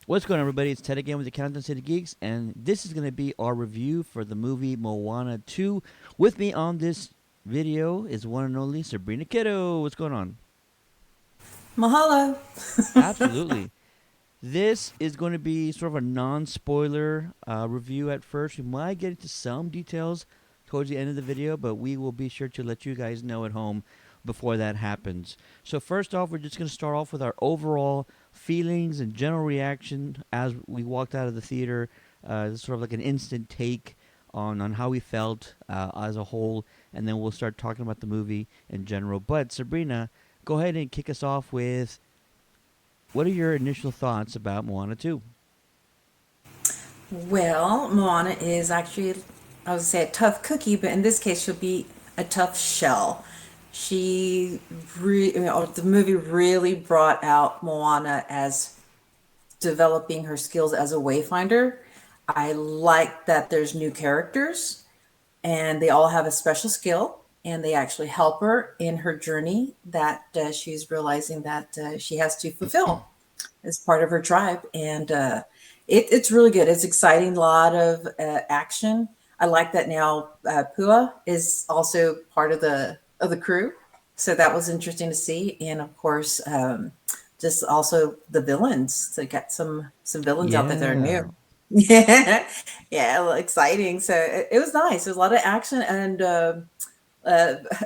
What's going on, everybody? It's Ted again with the Countdown City Geeks, and this is going to be our review for the movie Moana 2. With me on this video is one and only Sabrina Kiddo. What's going on? Mahalo. Absolutely. This is going to be sort of a non-spoiler review at first. We might get into some details towards the end of the video, but we will be sure to let you guys know at home before that happens. So first off, we're just going to start off with our overall feelings and general reaction as we walked out of the theater. Sort of like an instant take on how we felt as a whole, and then we'll start talking about the movie in general. But Sabrina, go ahead and kick us off with what are your initial thoughts about Moana 2? Well, Moana is actually, I would say, a tough cookie, but in this case, she'll be a tough shell. The movie really brought out Moana as developing her skills as a wayfinder. I like that there's new characters and they all have a special skill and they actually help her in her journey that she's realizing that she has to fulfill as part of her tribe. And it's really good. It's exciting. A lot of action. I like that now. Pua is also part of the crew, so that was interesting to see. And of course, just also the villains. So got some villains out there that are Yeah. new. Yeah, yeah, well, exciting. So it was nice. There's a lot of action, and uh,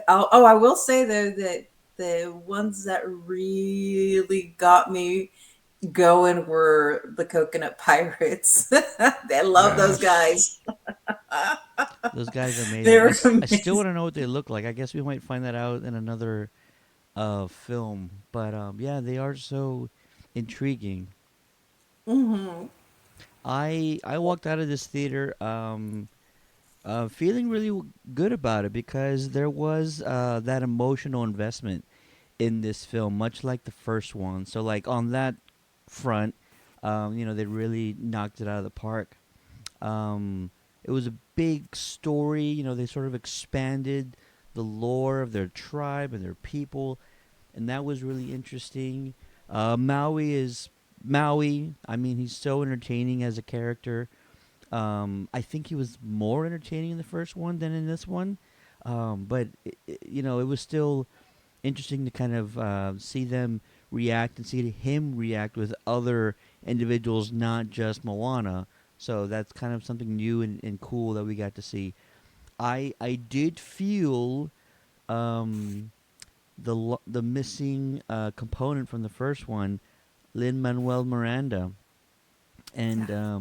I will say though that the ones that really got me going were the Coconut Pirates. I love those Yes. guys. Those guys are They amazing. were I still amazing. want to know what they look like. I guess we might find that out in another film. But yeah, they are so intriguing. Hmm. I walked out of this theater feeling really good about it because there was that emotional investment in this film, much like the first one. So like on that front, they really knocked it out of the park. It was a big story. They sort of expanded the lore of their tribe and their people, and that was really interesting. Maui is Maui. I mean, he's so entertaining as a character. I think he was more entertaining in the first one than in this one, but it was still interesting to kind of see them react and see him react with other individuals, not just Moana. So that's kind of something new and cool that we got to see. I did feel um, the missing component from the first one, Lin Manuel Miranda, and Yeah.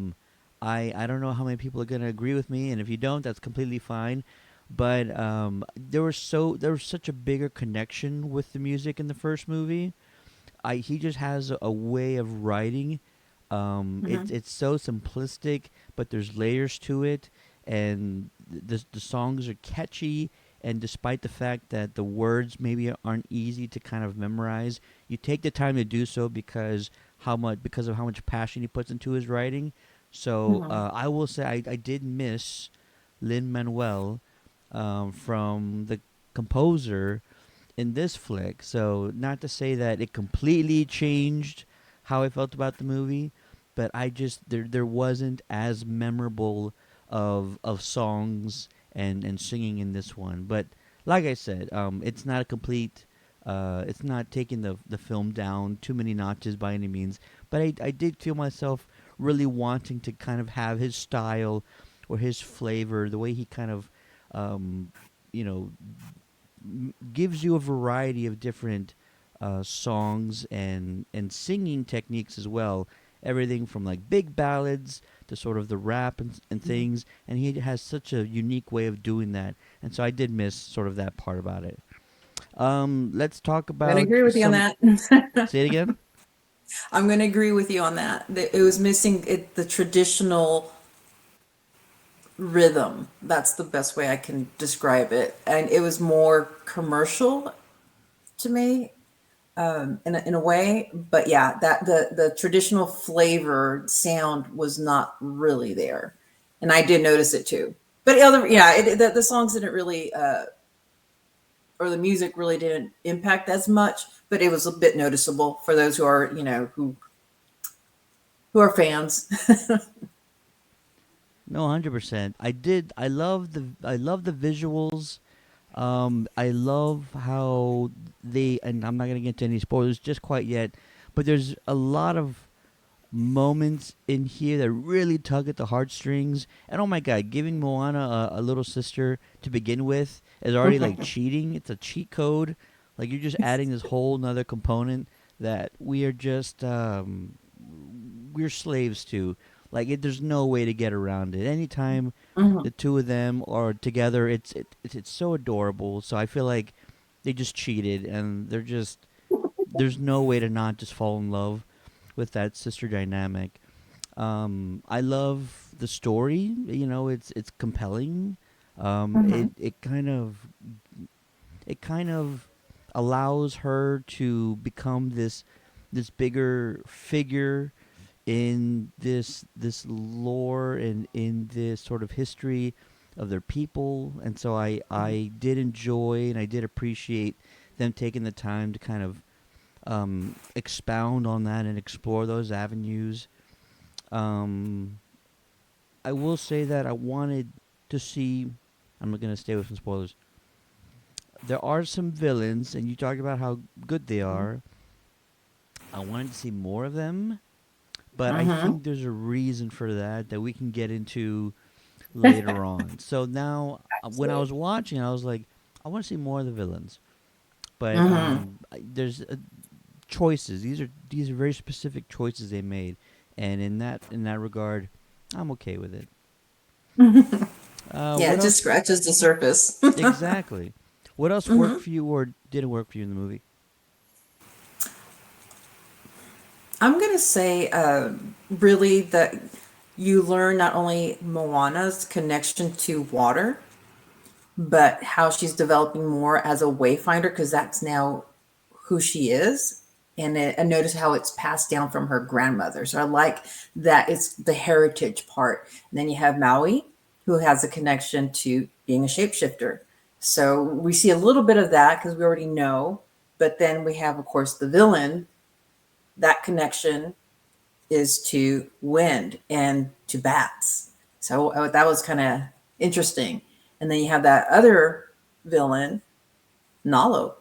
I don't know how many people are gonna agree with me, and if you don't, that's completely fine. But there was such a bigger connection with the music in the first movie. He just has a way of writing. Hmm. It's so simplistic, but there's layers to it, and the songs are catchy. And despite the fact that the words maybe aren't easy to kind of memorize, you take the time to do so because of how much passion he puts into his writing. So Hmm. I will say I did miss Lin Manuel from the composer in this flick. So not to say that it completely changed how I felt about the movie, but I just there wasn't as memorable of songs and singing in this one. But like I said, it's not a complete. It's not taking the film down too many notches by any means, but I did feel myself really wanting to kind of have his style or his flavor, the way he kind of um, you know gives you a variety of different songs and singing techniques as well. Everything from like big ballads to sort of the rap and things, and he has such a unique way of doing that. And so I did miss sort of that part about it. Let's talk I'm going to about agree with you on some. that. Say it again. I'm going to agree with you on that. It was missing the traditional rhythm. That's the best way I can describe it. And it was more commercial to me, in a way. But yeah, that the traditional flavor sound was not really there, and I did notice it too. But the songs didn't really or the music really didn't impact as much, but it was a bit noticeable for those who are, who are fans. No, 100%. I did. I love the visuals. I love how and I'm not gonna get into any spoilers just quite yet, but there's a lot of moments in here that really tug at the heartstrings. And oh my god, giving Moana a little sister to begin with is already like cheating. It's a cheat code. Like you're just adding this whole nother component that we are just we're slaves to. Like there's no way to get around it. Anytime Mhm. the two of them are together, it's so adorable. So I feel like they just cheated, and there's no way to not just fall in love with that sister dynamic. I love the story. You know, it's compelling. Mhm. It kind of allows her to become this bigger figure in this lore and in this sort of history of their people. And so I did enjoy and I did appreciate them taking the time to kind of expound on that and explore those avenues. um, I will say that I wanted to see. I'm not going to stay with some spoilers. There are some villains, and you talked about how good they are. I wanted to see more of them, but I Mhm. think there's a reason for that we can get into later on. So now, when I Absolutely. was watching, I was like, I want to see more of the villains. But Mhm. there's choices. These are very specific choices they made, and in that regard, I'm okay with it. Yeah, What it just else? scratches the surface. Exactly. What else worked Mhm. for you or didn't work for you in the movie? I'm gonna say, really that you learn not only Moana's connection to water, but how she's developing more as a wayfinder because that's now who she is. And notice how it's passed down from her grandmother. So I like that it's the heritage part. And then you have Maui, who has a connection to being a shapeshifter. So we see a little bit of that because we already know. But then we have, of course, the villain. That connection is to wind and to bats. So that was kind of interesting. And then you have that other villain, Nalo.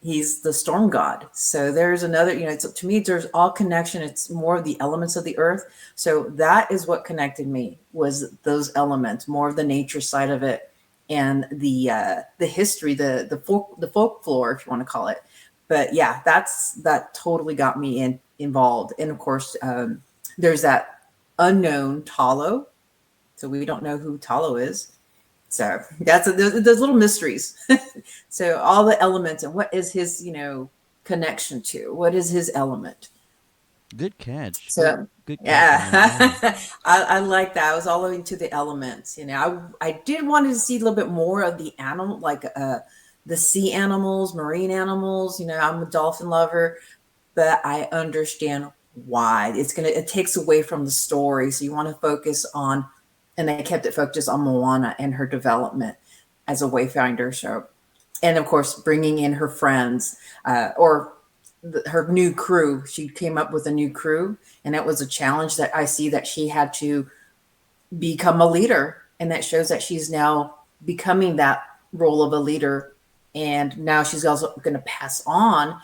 He's the storm god. So there's another, it's, to me, there's all connection. It's more of the elements of the earth. So that is what connected me was those elements, more of the nature side of it, and the history, the folklore, if you want to call it. But yeah, that totally got me involved. And of course, there's that unknown Talo. So we don't know who Talo is. So there's little mysteries. So all the elements and what is his, connection to? What is his element? Good catch. So Good catch yeah, on that. Yeah. I like that. I was all into the elements. I did want to see a little bit more of the animal, like the sea animals, marine animals. I'm a dolphin lover, but I understand why. It takes away from the story. So you want to focus on, and they kept it focused on Moana and her development as a wayfinder. So, and of course, bringing in her friends, or her new crew. She came up with a new crew, and it was a challenge that I see that she had to become a leader, and that shows that she's now becoming that role of a leader. And now she's also going to pass on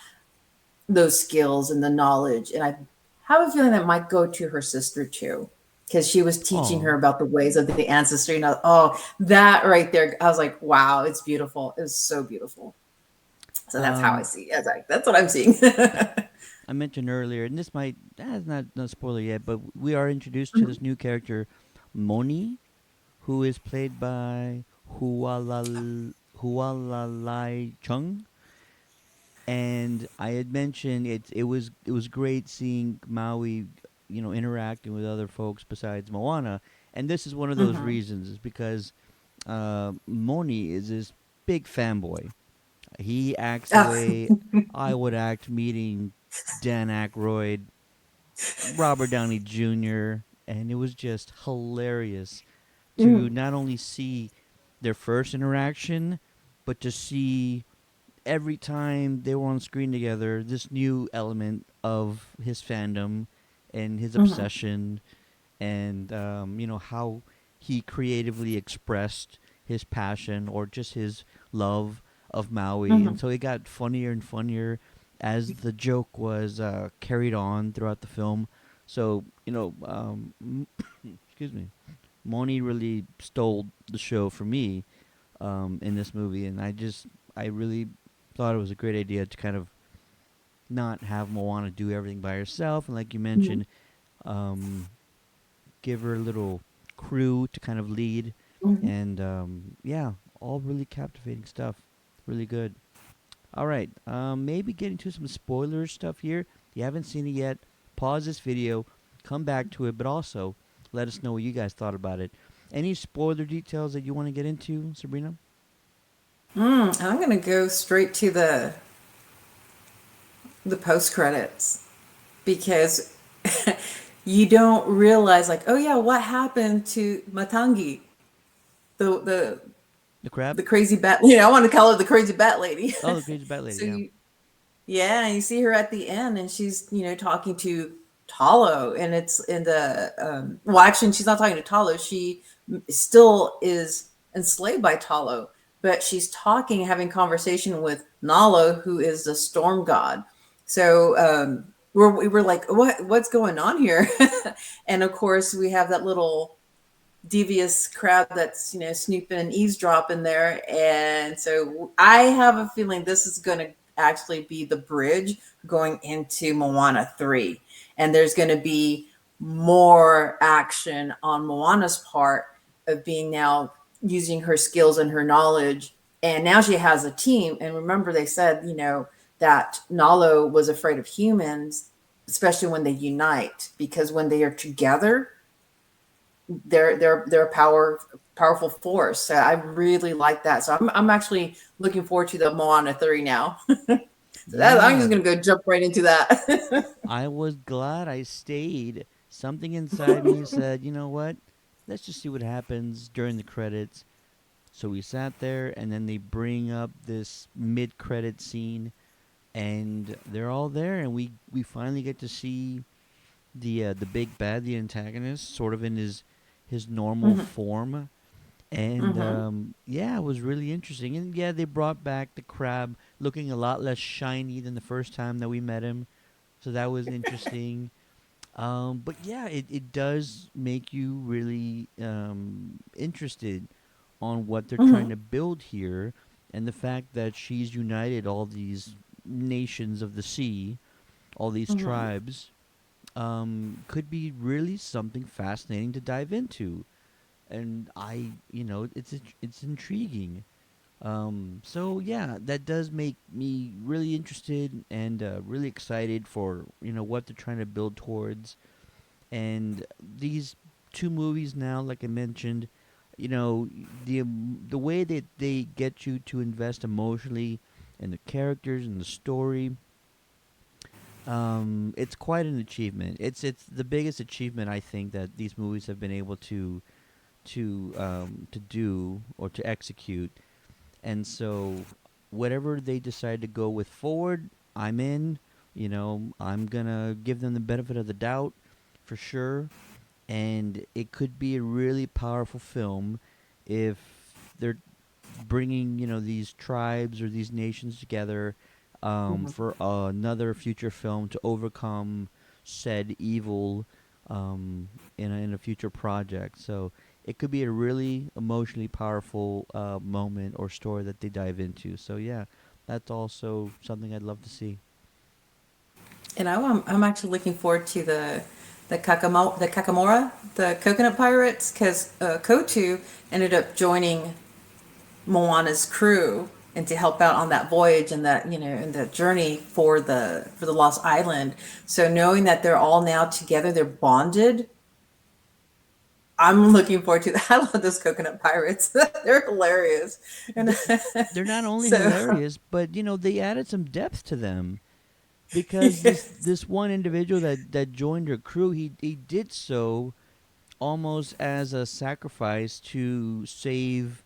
those skills and the knowledge. And I have a feeling that might go to her sister too, because she was teaching her Oh. about the ways of the ancestry. Oh, that right there. I was like, wow, it's beautiful. It's so beautiful. So that's how I Um, see it. That's what I'm seeing. I mentioned earlier, and this might that's not no spoiler yet, but we are introduced to this new character, Moni, who is played by Hualalai Chung. And I had mentioned it was great seeing Maui, interacting with other folks besides Moana, and this is one of those Mhm. reasons is because Moni is this big fanboy. He acts the Oh. way I would act meeting Dan Aykroyd, Robert Downey Jr., and it was just hilarious to Mm. not only see their first interaction, but to see every time they were on screen together, this new element of his fandom and his Mhm. obsession, and how he creatively expressed his passion or just his love of Maui, and Mhm. so it got funnier and funnier as the joke was carried on throughout the film. So excuse me, Moni really stole the show for me in this movie, and I really thought it was a great idea to kind of not have Moana do everything by herself, and like you Mhm. mentioned, um, give her a little crew to kind of lead, Mhm. and yeah, all really captivating stuff. Really good. All right, maybe getting to some spoiler stuff here. If you haven't seen it yet, pause this video, come back to it, but also let us know what you guys thought about it. Any spoiler details that you want to get into, Sabrina? I'm gonna go straight to the post credits because you don't realize, like, oh yeah, what happened to Matangi, the the The crab? the crazy bat. I want to call her the crazy bat lady. Oh, the crazy bat lady. So Yeah. you Yeah, and you see her at the end, and she's talking to Talo, and it's in the well, actually, she's not talking to Talo. She still is enslaved by Talo, but she's talking, having conversation with Nala, who is the storm god. So we were like, what's going on here? And of course, we have that little devious crowd that's snooping and eavesdropping there, and so I have a feeling this is going to actually be the bridge going into Moana 3, and there's going to be more action on Moana's part of being now using her skills and her knowledge, and now she has a team. And remember, they said that Nalo was afraid of humans, especially when they unite, because when they are together, they're a powerful force. So I really like that. So I'm actually looking forward to the Moana 3 now. So I'm just Yeah, gonna go jump right into that. I was glad I stayed. Something inside me said, you know what? Let's just see what happens during the credits. So we sat there, and then they bring up this mid-credit scene, and they're all there, and we finally get to see the big bad, the antagonist, sort of in his normal Hmm. form. And Hmm. yeah, it was really interesting. And yeah, they brought back the crab looking a lot less shiny than the first time that we met him. So that was interesting. But yeah, it does make you really interested on what they're trying Hmm. to build here, and the fact that she's united all these nations of the sea, all these Hmm. tribes, could be really something fascinating to dive into. And it's intriguing. So yeah, that does make me really interested and really excited for what they're trying to build towards. And these two movies now, like I mentioned, the way that they get you to invest emotionally in the characters and the story, it's quite an achievement. It's the biggest achievement I think that these movies have been able to do or to execute. And so, whatever they decide to go with forward, I'm in. I'm gonna give them the benefit of the doubt, for sure. And it could be a really powerful film if they're bringing these tribes or these nations together Hmm. for another future film to overcome said evil in a future project. So it could be a really emotionally powerful moment or story that they dive into. So yeah, that's also something I'd love to see. And I'm actually looking forward to the Kakamora, the coconut pirates, because Kotu ended up joining Moana's crew and to help out on that voyage and that and the journey for the Lost Island. So knowing that they're all now together, they're bonded. I'm looking forward to that. I love those coconut pirates. They're hilarious. And Th- they're not only so hilarious, but they added some depth to them, because this yes. this one individual that joined her crew, he did so almost as a sacrifice to save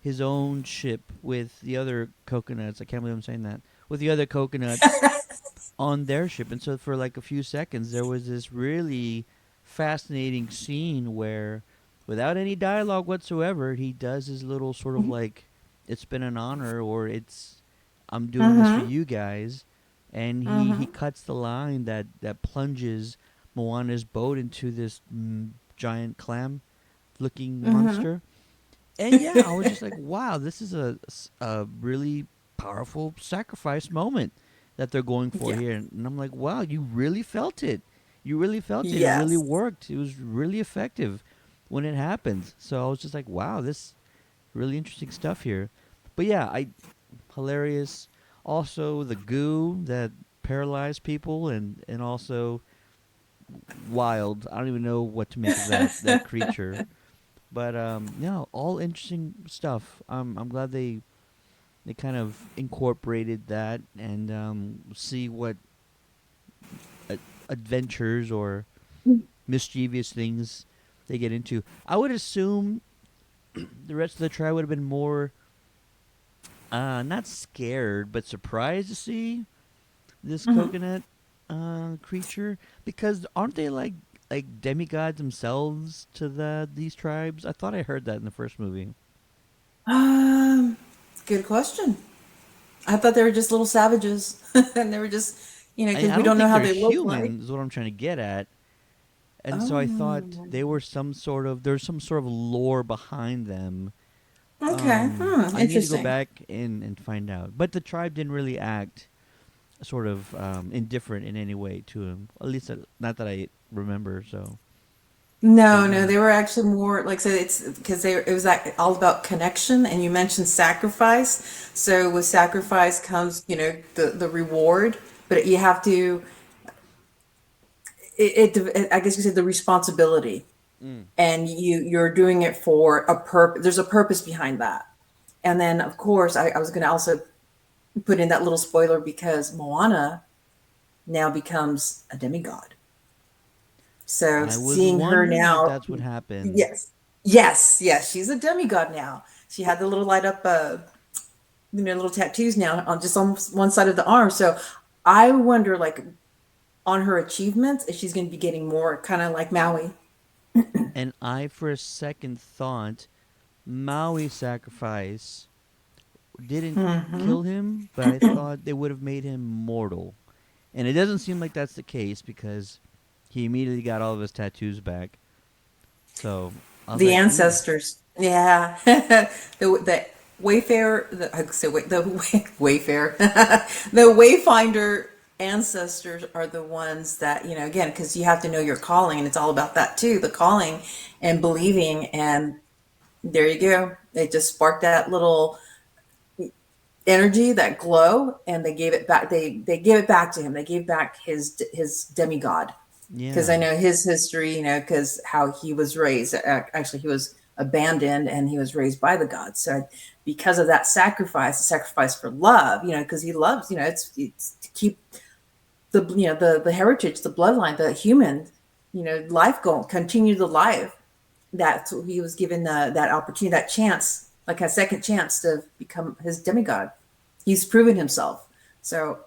his own ship with the other coconuts. I can't believe I'm saying that. With the other coconuts on their ship. And so for like a few seconds, there was this really fascinating scene where, without any dialogue whatsoever, he does his little sort of like, it's been an honor, or it's, I'm doing this for Mm-hmm. you guys. And he Mm-hmm. cuts the line that plunges Moana's boat into this giant clam looking Mm-hmm. monster. And yeah, I was just like, wow, this is a really powerful sacrifice moment that they're going for Yeah. here. And I'm like, wow, you really felt it. You really felt it. It really Yes. worked. It was really effective when it happened. So I was just like, wow, this really interesting stuff here. But yeah, I hilarious. Also, the goo that paralyzed people, and also wild. I don't even know what to make of that creature. But no, all interesting stuff. I'm glad they kind of incorporated that and see what uh, adventures or mischievous things they get into. I would assume the rest of the tribe would have been more not scared but surprised to see this Mm-hmm. coconut creature, because aren't they like demigods themselves to these tribes? I thought I heard that in the first movie. Um, Good question. I thought they were just little savages, and they were just, because I we don't don't know think how they're they look like. human is what I'm trying to get at. And so I thought Oh, they were some sort of there's some sort of lore behind them. okay. I need to go Interesting. back and find out. But the tribe didn't really act sort of indifferent in any way to him. At least not that I remember. So, but No, no, yeah, they were actually more like, so it's because it was like all about connection, and you mentioned sacrifice. So with sacrifice comes, the reward, but you have to, I guess you said, the responsibility, mm. and you're doing it for a purpose. There's a purpose behind that. And then of course I was going to also put in that little spoiler, because Moana now becomes a demigod. So I was seeing her wondering if now, that's what happened. yes, yes, yes, she's a demigod now. She had the little light up, little tattoos now on just on one side of the arm. So I wonder, like, on her achievements, if she's going to be getting more, kind of like Maui. And I, for a second, thought Maui's sacrifice didn't kill him, but I thought they would have made him mortal. And it doesn't seem like that's the case because he immediately got all of his tattoos back. So I was The like, ooh. ancestors, yeah, the Wayfarer, I say wait, the Wayfarer, the Wayfinder ancestors are the ones that, again, because you have to know your calling, and it's all about that too, the calling and believing, and there you go. They just sparked that little energy, that glow, and they gave it back. They gave it back to him. They gave back his demigod, because I Yeah. know his history, because how he was raised. Actually, he was abandoned and he was raised by the gods. So because of that sacrifice, a sacrifice for love, because he loves, it's to keep the heritage, the bloodline, the human, life going, continue the life. That he was given that opportunity, that chance, like a second chance to become his demigod. He's proven himself. So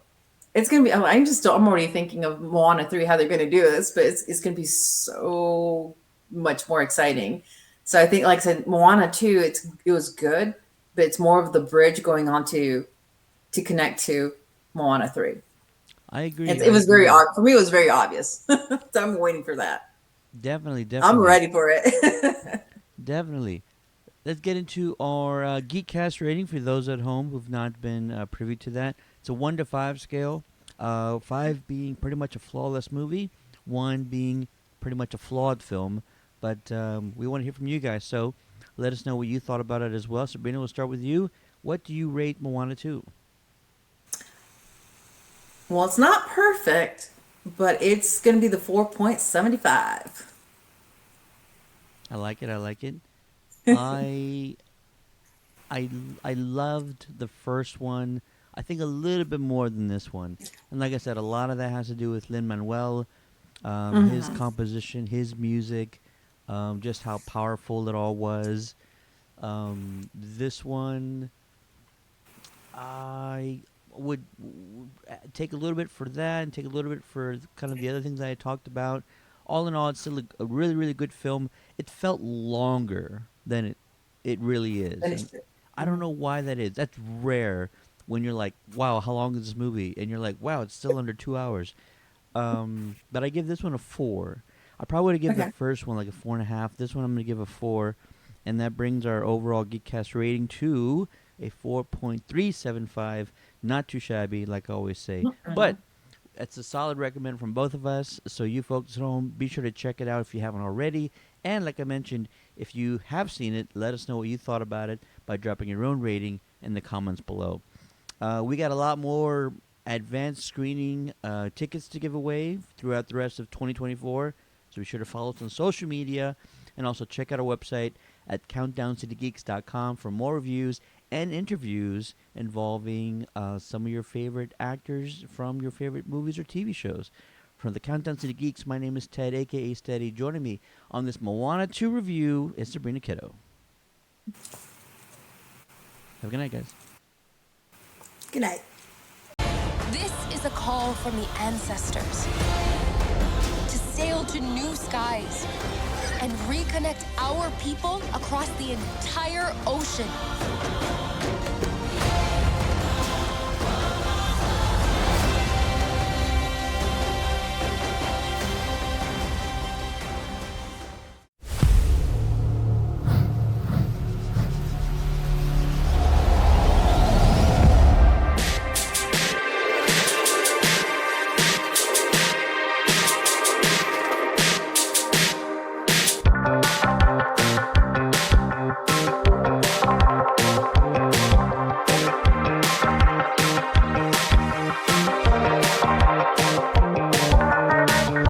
it's gonna be. I'm already thinking of Moana 3, how they're gonna do this, but it's gonna be so much more exciting. So I think, like I said, Moana 2, it was good, but it's more of the bridge going on to connect to Moana 3. I agree. It I was very agree. for me. It was very obvious. So I'm waiting for that. Definitely, I'm definitely, ready for it. definitely. Let's get into our Geekcast rating for those at home who've not been privy to that. It's a 1 to 5 scale. 5 being pretty much a flawless movie, 1 being pretty much a flawed film. But we want to hear from you guys, so let us know what you thought about it as well. Sabrina, we'll start with you. What do you rate Moana 2? Well, it's not perfect, but it's gonna be the 4.75. I like it. I like it. I I loved the first one. I think a little bit more than this one. And like I said, a lot of that has to do with Lin Manuel, his composition, his music, just how powerful it all was. This one, I would take a little bit for that and take a little bit for kind of the other things I talked about. All in all, it's still a really, really good film. It felt longer than it really is, and Finished it. I don't know why that is. That's rare when you're like, "Wow, how long is this movie?" And you're like, "Wow, it's still under 2 hours." But I give this one a four. I probably would give the Okay. first one like a 4.5. This one I'm gonna give a four, and that brings our overall Geekcast rating to a 4.375. Not too shabby, like I always say, but it's a solid recommend from both of us. So you folks at home, be sure to check it out if you haven't already. And like I mentioned, if you have seen it, let us know what you thought about it by dropping your own rating in the comments below. We got a lot more advanced screening tickets to give away throughout the rest of 2024. So be sure to follow us on social media and also check out our website at countdowncitygeeks.com for more reviews and interviews involving some of your favorite actors from your favorite movies or TV shows. From the Countdown City Geeks, my name is Ted, aka Steady. Joining me on this Moana 2 review is Sabrina Kiddo. Have a good night, guys. Good night. This is a call from the ancestors to sail to new skies and reconnect our people across the entire ocean.